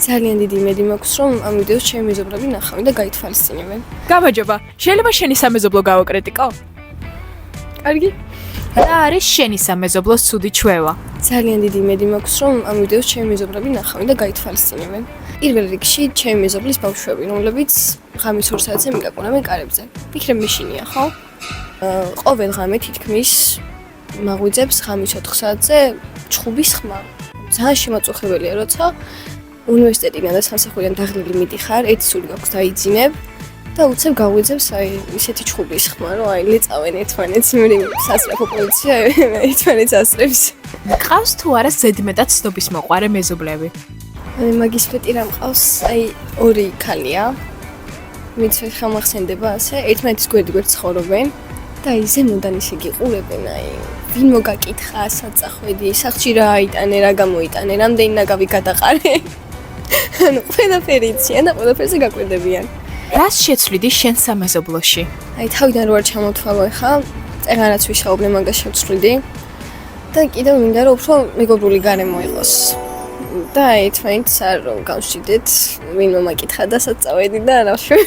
ძალიან დიდი იმედი მაქვს, რომ ამ ვიდეოს ჩემი მეზობლები ნახავენ და გაითვალისწინებენ. გამარჯობა. შეიძლება შენი სამეზობლო გავაკრიტიკო? კარგი? რა არის შენი სამეზობლოს ცუდი ჩვევა? ძალიან დიდი იმედი მაქვს, რომ ამ ვიდეოს ჩემი მეზობლები ნახავენ და გაითვალისწინებენ. პირველ რიგში ჩემი მეზობლის ბავშვები, რომლებიც ღამის 2 საათზე მიგაკვირვებენ კარებზე. ვიქრებ მიშინია, ხო? ყოველ ღამე თითქმის მაღვიძებს ღამის 4 საათზე ჩხუბის ხმა. ძალიან შემაწუხებელია, როცა უნივერსიტეტიდან და სამსახურიდან დაღლილი მიდიხარ, ეცური გაქვს დაიძინებ და უცებ გაღვიძებს აი ისეთი ჩხუბის ხმა, რომ აი ლეწავენ ერთმანეთს, მე სასწრაფო პოლიცია ერთმანეთს ასწრებს. მყავს თუ არა ზედმეტად ცნობის მოყარე მეზობლები? მაგის ფეტი რა მყავს, აი ორი ქალია. მიც ხა მახსენდება ასე, ერთმანეთის გვერდ-გვერდ ცხოვრობენ და აი ზემოდან ისე გიყურებენ, აი ვინ მოგაკითხა საწახვედი, სახლში რა აიტანე, რა გამოიტანე, რამდენი ნაგავი გადაყარე. ანუ ყველაფერი იციან და ყველაფერზე გაკვირდებიან. რას შეცვლიდი შენ სამეზობლოში? აი თავიდან რო არ ჩამოთვალო ხა, წეღანაც ვისაუბრე მაგას შევცვლიდი და კიდევ მინდა რომ უფრო მეგობრული გარემო იყოს. და ერთმანეთს არ გავშვიდეთ, ვინ მომაკითხა და საწავედი და რა ვშვი.